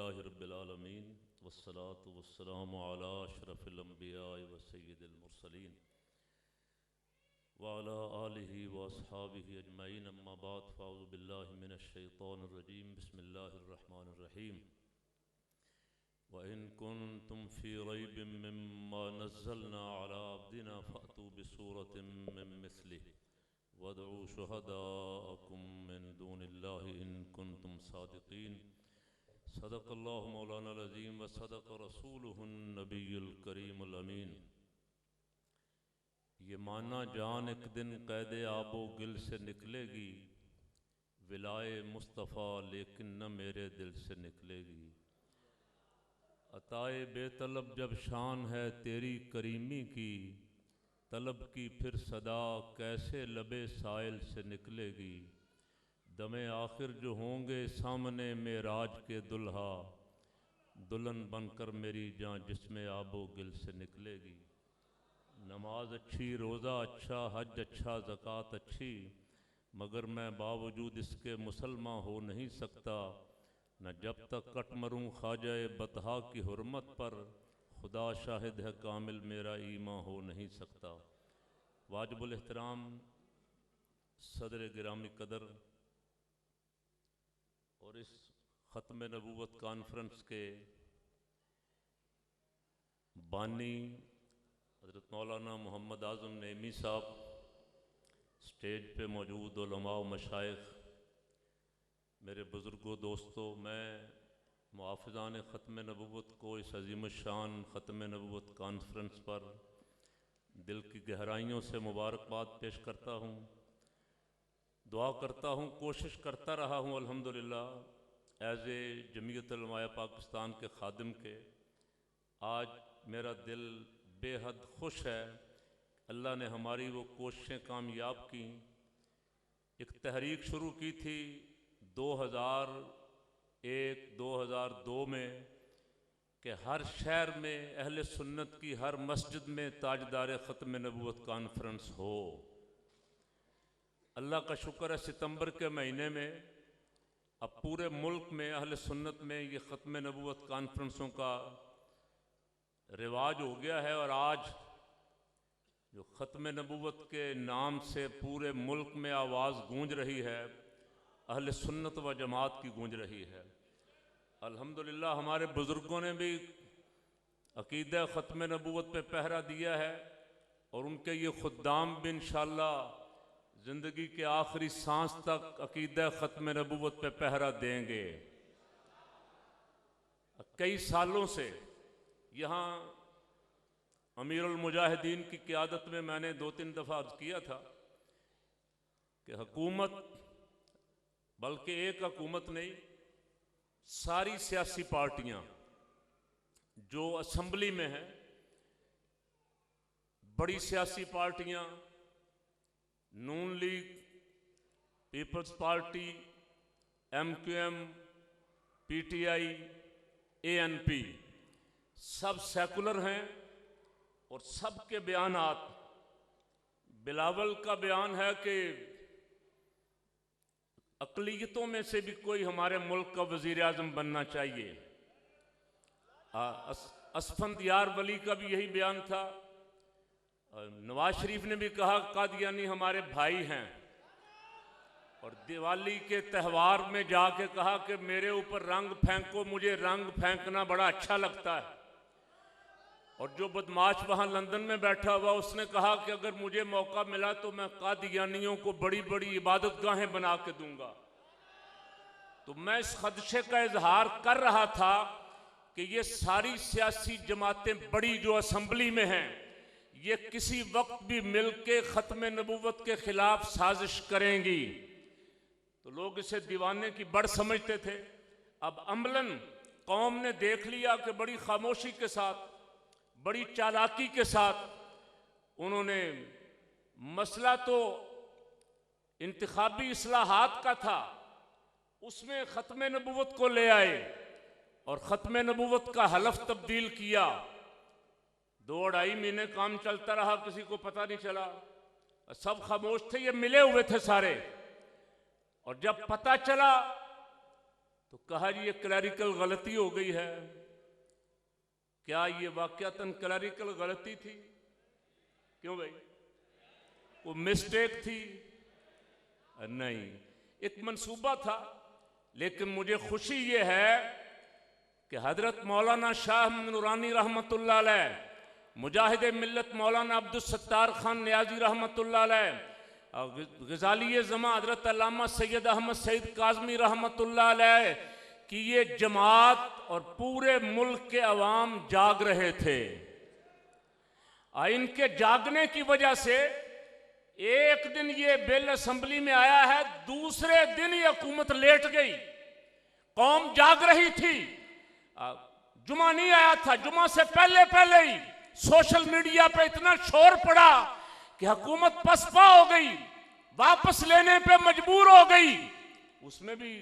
अल्हम्दुलिल्लाहि रब्बिल आलमीन वस्सलातु वस्सलामु अला अशरफिल अंबिया व सय्यिदिल मुरसलीन व अला आलिहि व अस्हाबिहि अजमईन अम्मा बाद फ़अऊज़ु बिल्लाहि मिनश शैतानिर रजीम बिस्मिल्लाहिर रहमानिर रहीम व इन कुन्तुम फ़ी रैबिम मिम्मा नज़्ज़लना अला अब्दिना फ़अतू बिसूरतिम मिन मिस्लिहि वदऊ शुहदाअकुम मिन दूनिल्लाहि इन कुन्तुम सादिक़ीन सदक़ल्लाहु मौलाना अज़ीम व सदक़ रसूलुहुन नबियुल करीमुल अमीन। ये माना जान एक दिन क़ैद आबो गिल से निकलेगी, विलाए मुस्तफ़ा लेकिन न मेरे दिल से निकलेगी। अताए बेतलब जब शान है तेरी करीमी की, तलब की फिर सदा कैसे लबे साइल से निकलेगी। दमे आखिर जो होंगे सामने मेराज के दुल्हा, दुल्हन बनकर मेरी जान जिस्मे आबो गिल से निकलेगी। नमाज अच्छी, रोज़ा अच्छा, हज अच्छा, ज़कात अच्छी, मगर मैं बावजूद इसके मुसलमान हो नहीं सकता। न जब तक कट मरूँ ख्वाजा बतहा की हुर्मत पर, खुदा शाहिद है कामिल मेरा ईमान हो नहीं सकता। वाजिबुल एहतराम सदर गिरामी कदर और इस ख़त्म नबूवत कॉन्फ्रेंस के बानी हज़रत मौलाना मोहम्मद आज़म नईमी साहब, स्टेज पे मौजूद उलमा व मशाइख, मेरे बुज़ुर्गों दोस्तों, मैं मुआफ़िज़ान ख़त्म नबूवत को इस अज़ीम शान ख़त्म नबूवत कॉन्फ्रेंस पर दिल की गहराइयों से मुबारकबाद पेश करता हूँ। दुआ करता हूँ, कोशिश करता रहा हूँ अल्हम्दुलिल्लाह एज़ ए जमीयत उलमाए पाकिस्तान के खादिम के। आज मेरा दिल बेहद खुश है, अल्लाह ने हमारी वो कोशिशें कामयाब की। एक तहरीक शुरू की थी 2001-2002 में कि हर शहर में अहले सुन्नत की हर मस्जिद में ताजदार ख़त्म नबूवत कॉन्फ्रेंस हो। अल्लाह का शुक्र है, सितंबर के महीने में अब पूरे मुल्क में अहले सुन्नत में ये ख़त्म नबूवत कॉन्फ्रेंसों का रिवाज हो गया है। और आज जो ख़त्म नबूवत के नाम से पूरे मुल्क में आवाज़ गूंज रही है, अहले सुन्नत व जमात की गूंज रही है। अल्हम्दुलिल्लाह हमारे बुज़ुर्गों ने भी अक़ीदा ख़त्म नबूवत पे पहरा दिया है और उनके ये खुद्दाम भी इंशाअल्लाह ज़िंदगी के आखिरी सांस तक अक़ीदा ख़त्म नबूवत पे पहरा देंगे। कई सालों से यहाँ अमीरुल मुजाहिदीन की क़ियादत में मैंने 2-3 दफ़ा अर्ज़ किया था कि हुकूमत, बल्कि एक हुकूमत नहीं, सारी सियासी पार्टियाँ जो असम्बली में हैं, बड़ी सियासी पार्टियाँ, Noon league, people's party, MQM, PTI, ANP, सब सेकुलर हैं और सब के बयानात, बिलावल का बयान है कि अक़लियतों में से भी कोई हमारे मुल्क का वज़ीर आज़म बनना चाहिए। असफंदियार वली का भी यही बयान था। नवाज शरीफ ने भी कहा कादियानी हमारे भाई हैं, और दिवाली के त्यौहार में जाके कहा कि मेरे ऊपर रंग फेंको, मुझे रंग फेंकना बड़ा अच्छा लगता है। और जो बदमाश वहाँ लंदन में बैठा हुआ, उसने कहा कि अगर मुझे मौका मिला तो मैं कादियानियों को बड़ी बड़ी इबादत गाहें बना के दूंगा। तो मैं इस खदशे का इजहार कर रहा था कि ये सारी सियासी जमातें बड़ी जो असम्बली में हैं, ये किसी वक्त भी मिलके ख़त्म नबूवत के खिलाफ साजिश करेंगी। तो लोग इसे दीवाने की बढ़ समझते थे। अब अमलन कौम ने देख लिया कि बड़ी खामोशी के साथ, बड़ी चालाकी के साथ उन्होंने, मसला तो इंतखाबी इस्लाहात का था, उसमें ख़त्म नबूवत को ले आए और ख़त्म नबूवत का हलफ तब्दील किया। 2-2.5 महीने काम चलता रहा, किसी को पता नहीं चला, सब खामोश थे, ये मिले हुए थे सारे। और जब पता चला तो कहा जी ये क्लैरिकल गलती हो गई है। क्या ये वाकयातन क्लैरिकल गलती थी? क्यों भाई, वो मिस्टेक थी? नहीं, एक मंसूबा था। लेकिन मुझे खुशी ये है कि हजरत मौलाना शाह नूरानी रहमतुल्लाह अलैह, मुजाहिद मिल्लत मौलाना अब्दुल सत्तार खान नियाजी रहमतुल्लाह अलैह, गजाली ज़मा हजरत अल्लामा सैयद अहमद सईद काज़मी रहमतुल्लाह अलैह कि ये जमात और पूरे मुल्क के अवाम जाग रहे थे। इनके जागने की वजह से एक दिन ये बिल असेंबली में आया है, दूसरे दिन ये हुकूमत लेट गई। कौम जाग रही थी। जुमा नहीं आया था, जुमा से पहले पहले ही सोशल मीडिया पे इतना शोर पड़ा कि हुकूमत पसपा हो गई, वापस लेने पे मजबूर हो गई। उसमें भी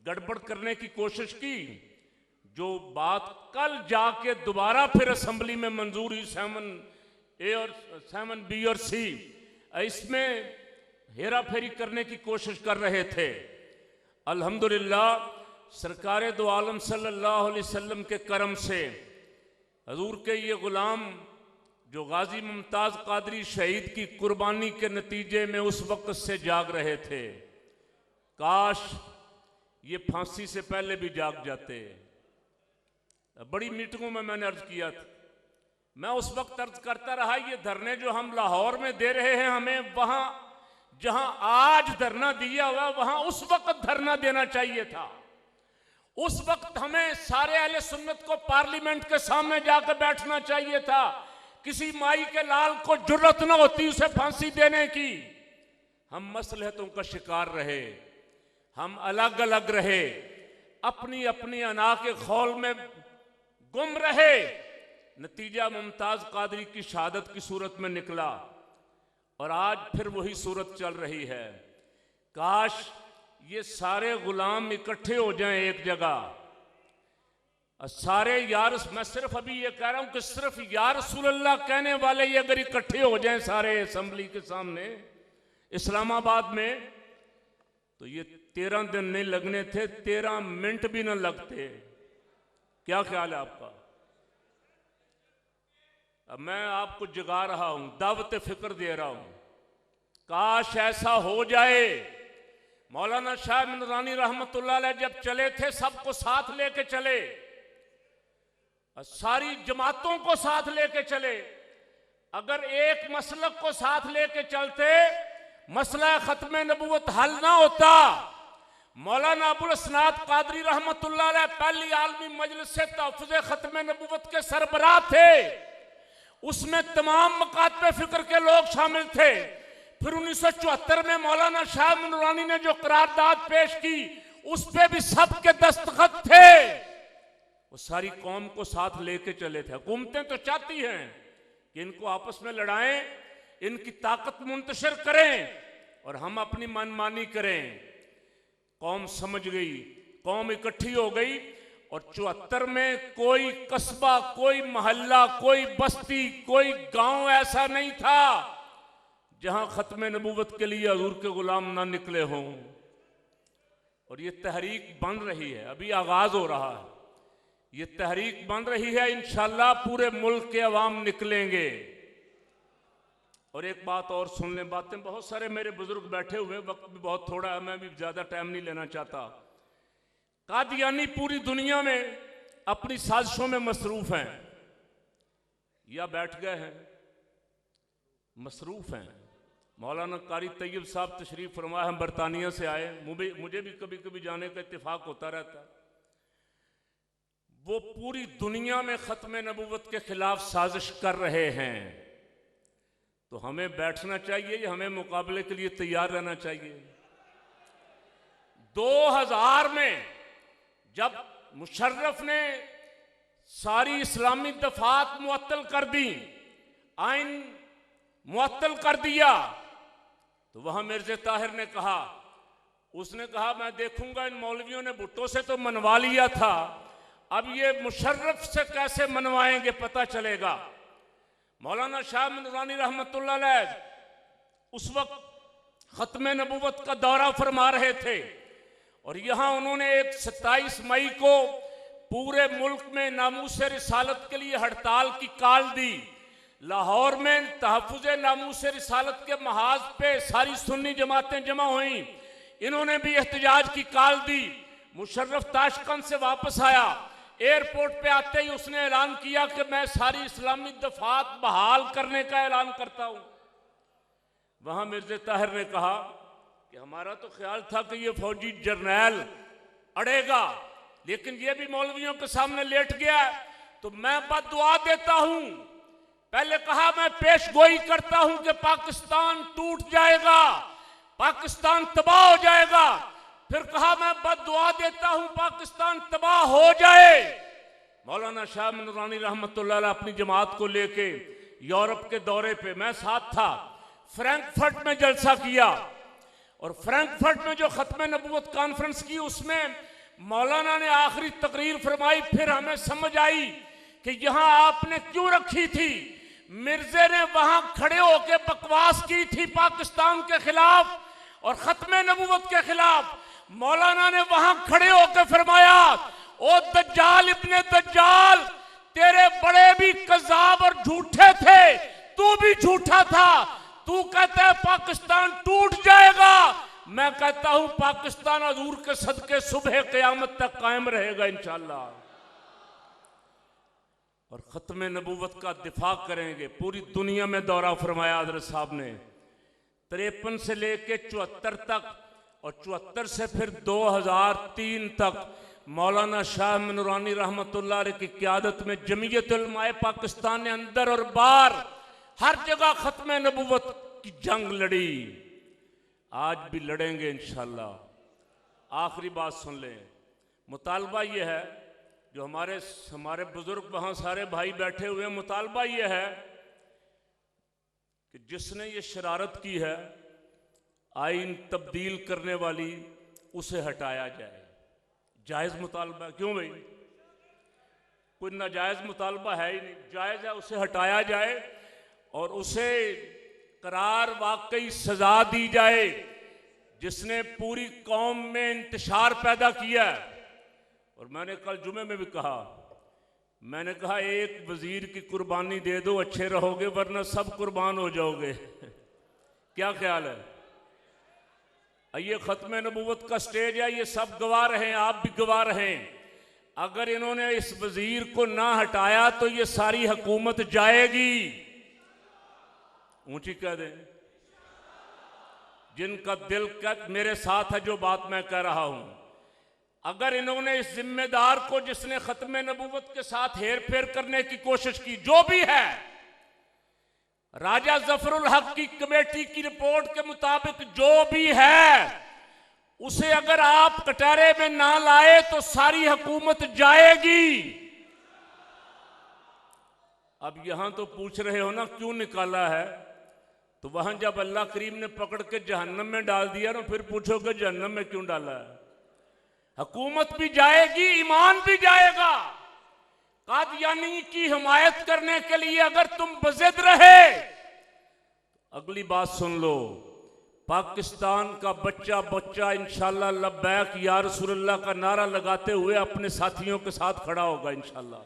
गड़बड़ करने की कोशिश की। जो बात कल जाके दोबारा फिर असेंबली में मंजूर हुई 7A और 7B और C, इसमें हेरा फेरी करने की कोशिश कर रहे थे। अल्हम्दुलिल्लाह सरकार दो आलम सल्लल्लाहु अलैहि वसल्लम के करम से हजूर के ये गुलाम जो गाजी मुमताज कादरी शहीद की कुर्बानी के नतीजे में उस वक्त से जाग रहे थे। काश ये फांसी से पहले भी जाग जाते। बड़ी मीटिंगों में मैंने अर्ज किया था, मैं उस वक्त अर्ज करता रहा, ये धरने जो हम लाहौर में दे रहे हैं, हमें वहां जहां आज धरना दिया हुआ वहां उस वक्त धरना देना चाहिए था। उस वक्त हमें सारे अहले सुन्नत को पार्लियामेंट के सामने जाकर बैठना चाहिए था। किसी माई के लाल को जुर्रत न होती उसे फांसी देने की। हम मसलहतों का शिकार रहे, हम अलग अलग रहे, अपनी अपनी अना के खौल में गुम रहे। नतीजा मुमताज कादरी की शहादत की सूरत में निकला और आज फिर वही सूरत चल रही है। काश ये सारे गुलाम इकट्ठे हो जाएं एक जगह, सारे यार, मैं सिर्फ अभी ये कह रहा हूं कि सिर्फ या रसूलल्लाह कहने वाले ये अगर इकट्ठे हो जाएं सारे असेंबली के सामने इस्लामाबाद में, तो ये 13 दिन नहीं लगने थे, 13 मिनट भी न लगते। क्या ख्याल है आपका? अब मैं आपको जगा रहा हूं, दावत फिक्र दे रहा हूं। काश ऐसा हो जाए। मौलाना शाह नूरानी रहमतुल्लाह अलैह जब चले थे सबको साथ लेके चले, सारी जमातों को साथ लेके चले। अगर एक मसलक को साथ लेके चलते, मसला खत्म नबूवत हल ना होता। मौलाना अबुल असनाद कादरी रहमतुल्लाह अलैह पहली आलमी मजलिस से तहफ़्फ़ुज़ खत्म नबूवत के सरबराह थे। उसमें तमाम मकातब फिक्र के लोग शामिल थे। फिर 1974 में मौलाना शाह नूरानी ने जो करारदाद पेश की उस पे भी सबके दस्तखत थे। वो सारी कौम को साथ लेके चले थे। हुकूमतें तो चाहती हैं कि इनको आपस में लड़ाएं, इनकी ताकत मुंतशिर करें और हम अपनी मनमानी करें। कौम समझ गई, कौम इकट्ठी हो गई और 74 में कोई कस्बा, कोई मोहल्ला, कोई बस्ती, कोई गांव ऐसा नहीं था जहां खत्म नबूवत के लिए हजूर के गुलाम ना निकले हों। और ये तहरीक बन रही है, अभी आगाज हो रहा है, ये तहरीक बन रही है। इंशाअल्लाह पूरे मुल्क के अवाम निकलेंगे। और एक बात और सुन लें, बातें बहुत सारे मेरे बुजुर्ग बैठे हुए, वक्त भी बहुत थोड़ा है, मैं भी ज्यादा टाइम नहीं लेना चाहता। कादियानी पूरी दुनिया में अपनी साजिशों में मसरूफ हैं या बैठ गए हैं, मसरूफ हैं। मौलाना कारी तैयब साहब तशरीफ फरमाया, हम बरतानिया से आए, मुझे भी कभी कभी जाने का इत्तेफाक होता रहता। वो पूरी दुनिया में खत्म नबूवत के खिलाफ साजिश कर रहे हैं। तो हमें बैठना चाहिए या हमें मुकाबले के लिए तैयार रहना चाहिए? 2000 में जब मुशर्रफ ने सारी इस्लामी दफात मुअत्तल कर दी, आइन मुअत्तल कर दिया, तो वहां मिर्ज़ा ताहिर ने कहा, उसने कहा मैं देखूंगा इन मौलवियों ने भुट्टो से तो मनवा लिया था, अब ये मुशर्रफ से कैसे मनवाएंगे पता चलेगा। मौलाना शाह नूरानी रहमतुल्लाह अलैह उस वक्त खत्म नबूवत का दौरा फरमा रहे थे और यहाँ उन्होंने एक 27 मई को पूरे मुल्क में नामूसे रिसालत के लिए हड़ताल की कॉल दी। लाहौर में तहफ़्फ़ुज़े नामूसे रिसालत के महाज पे सारी सुन्नी जमातें जमा हुई, इन्होंने भी एहतजाज की कॉल दी। मुशर्रफ ताशकंद से वापस आया, एयरपोर्ट पे आते ही उसने ऐलान किया कि मैं सारी इस्लामी दफात बहाल करने का ऐलान करता हूँ। वहाँ मिर्ज़ा ताहिर ने कहा कि हमारा तो ख्याल था कि ये फौजी जर्नैल अड़ेगा, लेकिन ये भी मौलवियों के सामने लेट गया, तो मैं बद्दुआ देता हूँ। पहले कहा मैं पेशगोई करता हूँ कि पाकिस्तान टूट जाएगा, पाकिस्तान तबाह हो जाएगा। फिर कहा मैं बद्दुआ देता हूँ पाकिस्तान तबाह हो जाए। मौलाना शाह नूरानी रहमतुल्लाह अलैह अपनी जमात को लेके यूरोप के दौरे पे, मैं साथ था, फ्रैंकफर्ट में जलसा किया और फ्रैंकफर्ट में जो खत्म नबूवत कॉन्फ्रेंस की उसमें मौलाना ने आखिरी तकरीर फरमाई। फिर हमें समझ आई कि यहाँ आपने क्यों रखी थी। मिर्जे ने वहां खड़े होकर बकवास की थी पाकिस्तान के खिलाफ और खत्म नबूवत के खिलाफ। मौलाना ने वहां खड़े होकर फरमाया, ओ दज्जाल इब्ने दज्जाल, तेरे बड़े भी कज़्ज़ाब और झूठे थे, तू भी झूठा था। तू कहता है पाकिस्तान टूट जाएगा, मैं कहता हूं पाकिस्तान हजूर के सदके सुबह क़यामत तक कायम रहेगा इंशाअल्लाह। और खत्म नबूवत का दिफा करेंगे। पूरी दुनिया में दौरा फरमाया हज़रत साहब ने, 53 से लेके 74 तक और 74 से फिर 2003 तक मौलाना शाह नूरानी रहमतुल्लाह अलैह की क़यादत में जमीयत उलमाए पाकिस्तान ने अंदर और बाहर हर जगह खत्म नबूवत की जंग लड़ी, आज भी लड़ेंगे इंशाअल्लाह। आखिरी बात सुन लें, मुतालबा ये है, जो हमारे बुजुर्ग वहाँ सारे भाई बैठे हुए हैं, मुतालबा ये है कि जिसने ये शरारत की है आइन तब्दील करने वाली, उसे हटाया जाए। जायज़ मुतालबा, क्यों भाई, कोई नाजायज़ मुतालबा है ही नहीं, जायज़ है, उसे हटाया जाए और उसे करार वाकई सजा दी जाए जिसने पूरी कौम में इंतशार पैदा किया। और मैंने कल जुमे में भी कहा, मैंने कहा एक वजीर की कुर्बानी दे दो, अच्छे रहोगे, वरना सब कुर्बान हो जाओगे। क्या ख्याल है? ये खत्म नबूवत का स्टेज है, ये सब गवाह रहे, आप भी गवाह रहे। अगर इन्होंने इस वजीर को ना हटाया तो ये सारी हुकूमत जाएगी। ऊंची कह दें, जिनका दिल मेरे साथ है जो बात मैं कह रहा हूं। अगर इन्होंने इस जिम्मेदार को, जिसने खत्म नबूवत के साथ हेर फेर करने की कोशिश की, जो भी है, राजा जफरुल हक की कमेटी की रिपोर्ट के मुताबिक जो भी है, उसे अगर आप कटहरे में ना लाए तो सारी हुकूमत जाएगी। अब यहां तो पूछ रहे हो ना क्यों निकाला है, तो वहां जब अल्लाह करीम ने पकड़ के जहन्नम में डाल दिया ना, फिर पूछोगे जहन्नम में क्यों डाला है। हुकूमत भी जाएगी, ईमान भी जाएगा। कादियानी की हिमायत करने के लिए अगर तुम बज़िद रहे, अगली बात सुन लो, पाकिस्तान का बच्चा बच्चा इंशाअल्लाह लब्बैक या रसूलुल्लाह का नारा लगाते हुए अपने साथियों के साथ खड़ा होगा इंशाअल्लाह।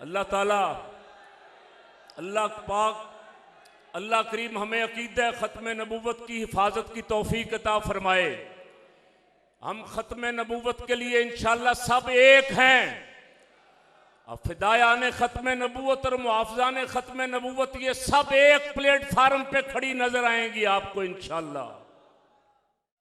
अल्लाह ताला, अल्लाह पाक, अल्लाह करीम हमें अकीदा खत्म नबूवत की हिफाजत की तौफीक अता फरमाए। हम खत्म नबूवत के लिए इंशाअल्लाह सब एक हैं। अब फिदायाने खत्म नबूवत और मुआफ़ज़ाने खत्म नबूवत, ये सब एक प्लेटफार्म पे खड़ी नजर आएंगी आपको इंशाअल्लाह।